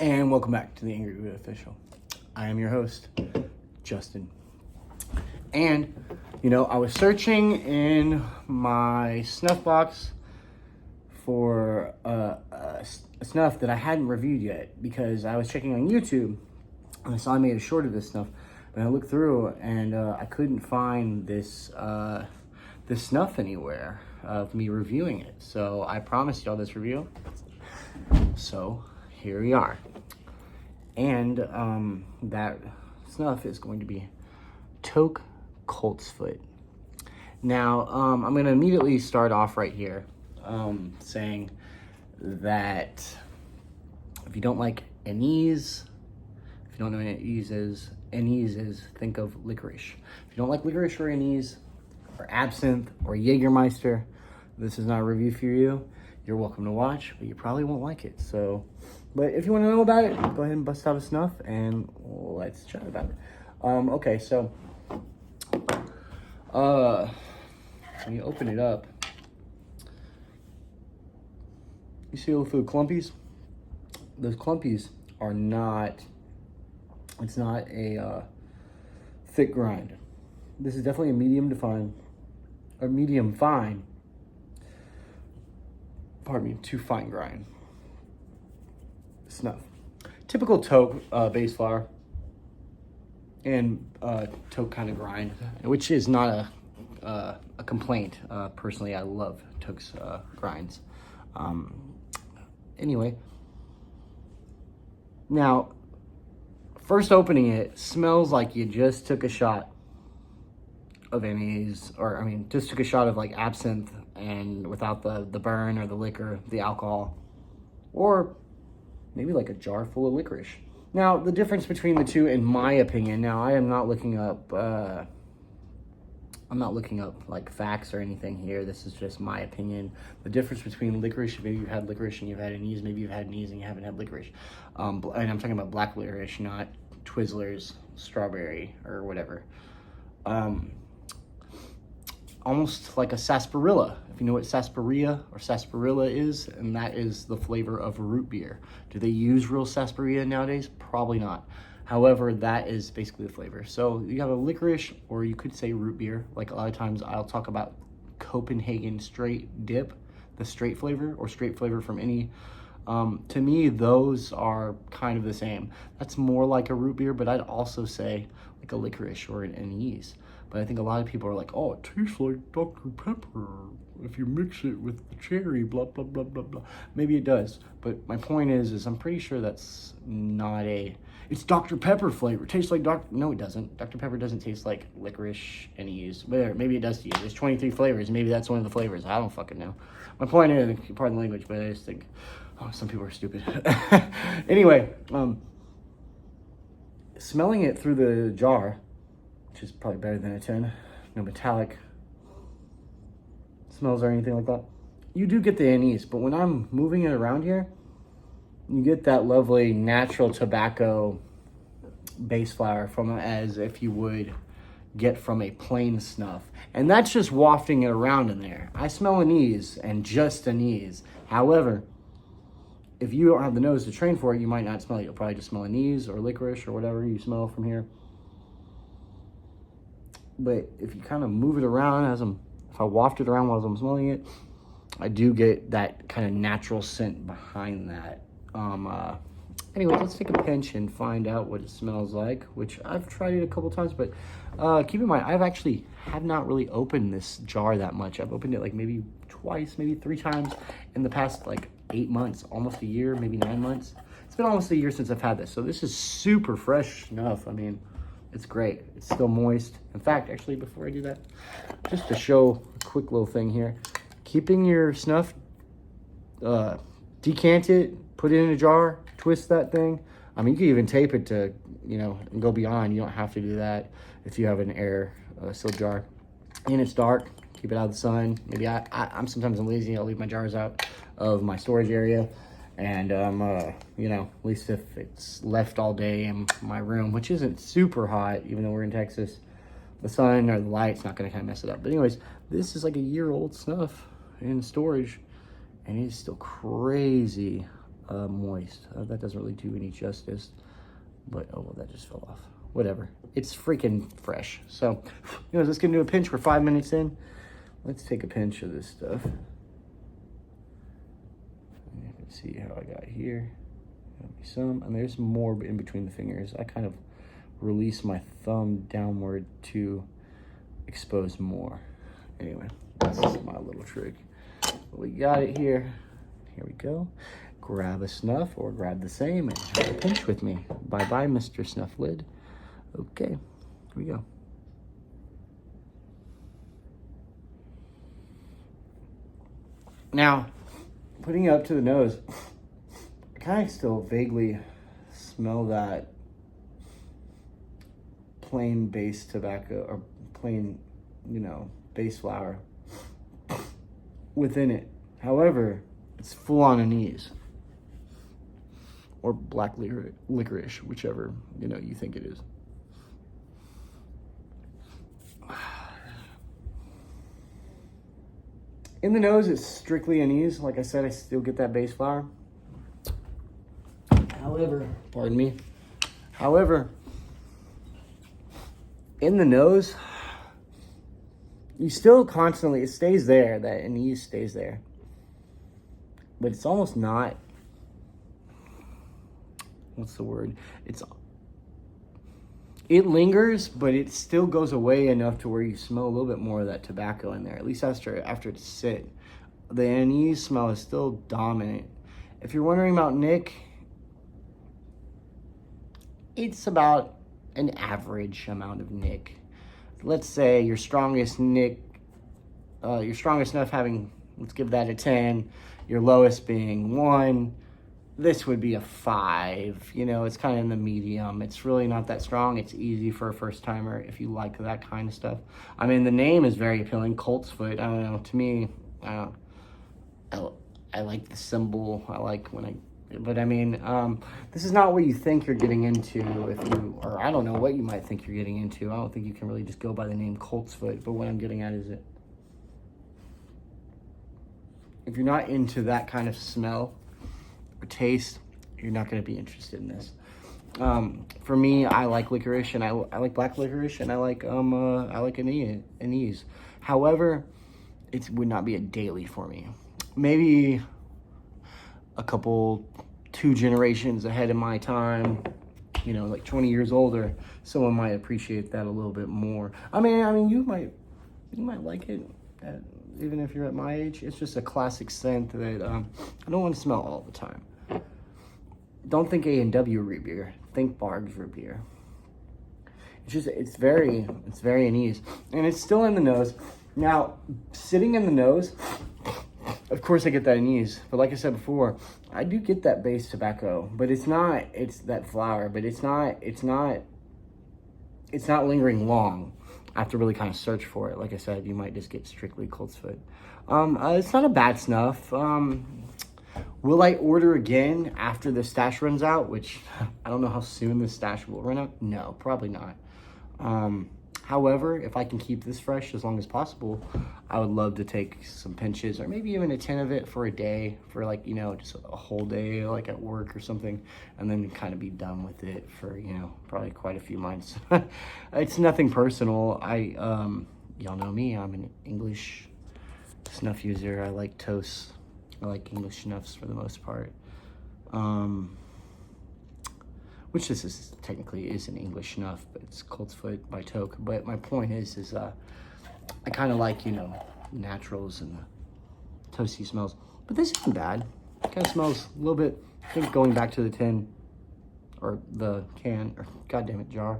And welcome back to the Angry Buddha Official. I am your host, Justin. And, I was searching in my snuff box for a snuff that I hadn't reviewed yet because I was checking on YouTube and I saw I made a short of this snuff. But I looked through and I couldn't find this snuff anywhere of me reviewing it. So I promised y'all this review. So here we are. And that snuff is going to be Toque Coltsfoot. Now, I'm going to immediately start off right here saying that if you don't like anise, if you don't know what anise is, think of licorice. If you don't like licorice or anise or absinthe or Jägermeister, this is not a review for you. You're welcome to watch, but you probably won't like it. But if you want to know about it, go ahead and bust out a snuff and let's chat about it. Okay, so when you open it up, you see all the clumpies? Those clumpies are not, it's not a thick grind. This is definitely a medium fine, to fine grind snuff. Typical Toque base flower and Toque kind of grind, which is not a complaint. Personally, I love Toque's grinds. Anyway, now first opening it smells like you just took a shot of anise, just took a shot of like absinthe and without the burn or the liquor, the alcohol, or maybe like a jar full of licorice. Now, the difference between the two, in my opinion, now I am not looking up, like facts or anything here. This is just my opinion. The difference between licorice, maybe you've had licorice and you've had anise, maybe you've had anise and you haven't had licorice. And I'm talking about black licorice, not Twizzlers, strawberry, or whatever. Almost like a sarsaparilla, if you know what sarsaparilla or sarsaparilla is, and that is the flavor of root beer. Do they use real sarsaparilla nowadays? Probably not. However, that is basically the flavor. So you have a licorice, or you could say root beer. Like a lot of times I'll talk about Copenhagen straight dip, the straight flavor or straight flavor from any. To me, those are kind of the same. That's more like a root beer, but I'd also say like a licorice or an anise. But I think a lot of people are like, oh, it tastes like Dr. Pepper if you mix it with the cherry, blah, blah, blah, blah, blah. Maybe it does. But my point is I'm pretty sure that's not it's Dr. Pepper flavor. It tastes like no, it doesn't. Dr. Pepper doesn't taste like licorice, anise. Maybe it does to you. There's 23 flavors. Maybe that's one of the flavors. I don't fucking know. My point is, pardon the language, but I just think, some people are stupid. Anyway, smelling it through the jar, which is probably better than a 10, no metallic smells or anything like that. You do get the anise, but when I'm moving it around here, you get that lovely natural tobacco base flower from as if you would get from a plain snuff. And that's just wafting it around in there. I smell anise and just anise. However, if you don't have the nose to train for it, you might not smell it. You'll probably just smell anise or licorice or whatever you smell from here. But if you kind of move it around if I waft it around while I'm smelling it, I do get that kind of natural scent behind that. Anyway, let's take a pinch and find out what it smells like, which I've tried it a couple times, but keep in mind, have not really opened this jar that much. I've opened it like maybe twice, maybe 3 times in the past like 8 months, almost a year, maybe 9 months. It's been almost a year since I've had this. So this is super fresh snuff. It's great. It's still moist. In fact, actually, before I do that, just to show a quick little thing here, keeping your snuff, decant it, put it in a jar, twist that thing. You can even tape it to, and go beyond. You don't have to do that if you have an air sealed jar. And it's dark. Keep it out of the sun. Maybe I'm sometimes lazy. I'll leave my jars out of my storage area. And, at least if it's left all day in my room, which isn't super hot, even though we're in Texas, the sun or the light's not going to kind of mess it up. But anyways, this is like a year-old snuff in storage, and it's still crazy moist. That doesn't really do any justice, but oh well, that just fell off. Whatever, it's freaking fresh. So, let's get into a pinch. We're 5 minutes in. Let's take a pinch of this stuff. You can see how I got here. Some, and there's more in between the fingers. I kind of release my thumb downward to expose more. Anyway, that's my little trick. We got it here. Here we go. Grab a snuff or grab the same and have a pinch with me. Bye-bye, Mr. Snuff Lid. Okay, here we go. Now, putting it up to the nose, I kind of still vaguely smell that plain base tobacco or plain, base flower within it. However, it's full on anise or black licorice, whichever, you think it is. In the nose, it's strictly anise. Like I said, I still get that base flower. However, pardon me. However, in the nose, you still constantly, it stays there, that anise stays there. But it's almost not, what's the word? It lingers, but it still goes away enough to where you smell a little bit more of that tobacco in there, at least after it's sit. The anise smell is still dominant. If you're wondering about Nick, it's about an average amount of Nick. Let's say your strongest Nick, your strongest enough having, let's give that a 10, your lowest being 1. This would be a 5. It's kind of in the medium. It's really not that strong. It's easy for a first timer if you like that kind of stuff. I mean, the name is very appealing, Coltsfoot. I don't know, to me, I like the symbol. I like but I mean, this is not what you think you're getting into or I don't know what you might think you're getting into. I don't think you can really just go by the name Coltsfoot, but what I'm getting at is if you're not into that kind of smell or taste, you're not going to be interested in this. For me, I like licorice, and I like black licorice, and I like anise. However, it would not be a daily for me. Maybe a couple, 2 generations ahead of my time, like 20 years older, someone might appreciate that a little bit more. I mean, you might like it, even if you're at my age. It's just a classic scent that I don't want to smell all the time. Don't think A&W root beer. Think Barb's root beer. It's very anise, and it's still in the nose. Now, sitting in the nose, of course I get that anise, but like I said before, I do get that base tobacco, but it's that flower, but it's not lingering long. I have to really kind of search for it. Like I said, you might just get strictly Coltsfoot. It's not a bad snuff. Will I order again after the stash runs out? Which I don't know how soon the stash will run out. No, probably not. However, if I can keep this fresh as long as possible, I would love to take some pinches or maybe even a 10 of it for a day, for just a whole day, like at work or something, and then kind of be done with it for, probably quite a few months. It's nothing personal. Y'all know me, I'm an English snuff user. I like toast. I like English snuffs for the most part. Which this is technically is an English snuff, but it's Coltsfoot by Toque. But my point is I kind of like, naturals and the toasty smells. But this isn't bad. It kind of smells a little bit, I think going back to the tin, or the can, or goddammit, jar.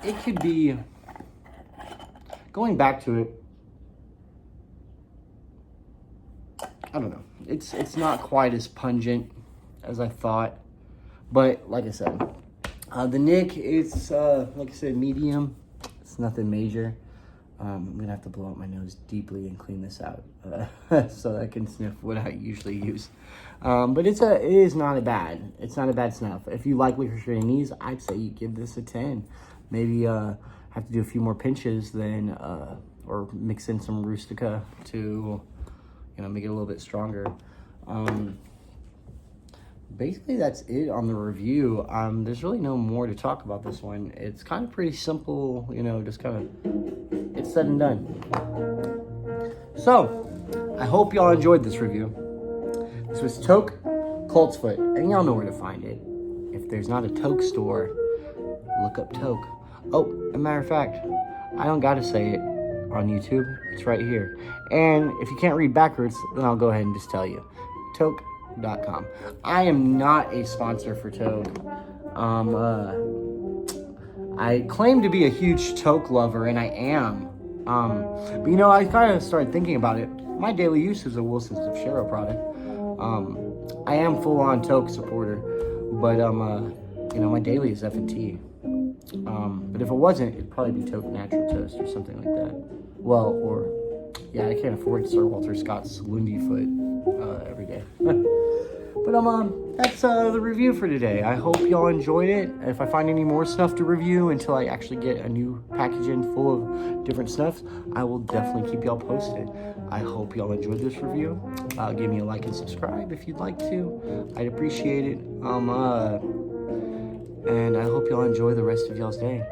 It could be, going back to it, I don't know. It's not quite as pungent as I thought. But like I said, the Nick, it's, like I said, medium. It's nothing major. I'm going to have to blow out my nose deeply and clean this out so that I can sniff what I usually use. But it's not a bad snuff. If you like licorice and anise, I'd say you give this a 10. Maybe have to do a few more pinches then, or mix in some rustica to, make it a little bit stronger. basically that's it on the review. There's really no more to talk about this one. It's kind of pretty simple, you know, just kind of, it's said and done. So, I hope y'all enjoyed this review. This was Toque Coltsfoot, and y'all know where to find it. If there's not a Toque store, look up Toque. Oh, as a matter of fact, I don't gotta say it on YouTube. It's right here. And if you can't read backwards, then I'll go ahead and just tell you. Toque.com. I am not a sponsor for Toque. I claim to be a huge Toque lover, and I am. But you know, I kind of started thinking about it. My daily use is a Wilson's of Shero product. I am full-on Toque supporter, but you know, my daily is F&T. But if it wasn't, it'd probably be Toque Natural Toast or something like that. Well, or yeah, I can't afford Sir Walter Scott's Lundy Foot every day. But that's the review for today. I hope y'all enjoyed it. If I find any more snuff to review until I actually get a new package in full of different snuffs, I will definitely keep y'all posted. I hope y'all enjoyed this review. Give me a like and subscribe if you'd like to. I'd appreciate it. And I hope y'all enjoy the rest of y'all's day.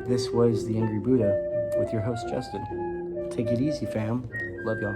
This was the Angry Buddha with your host, Justin. Take it easy, fam. Love y'all.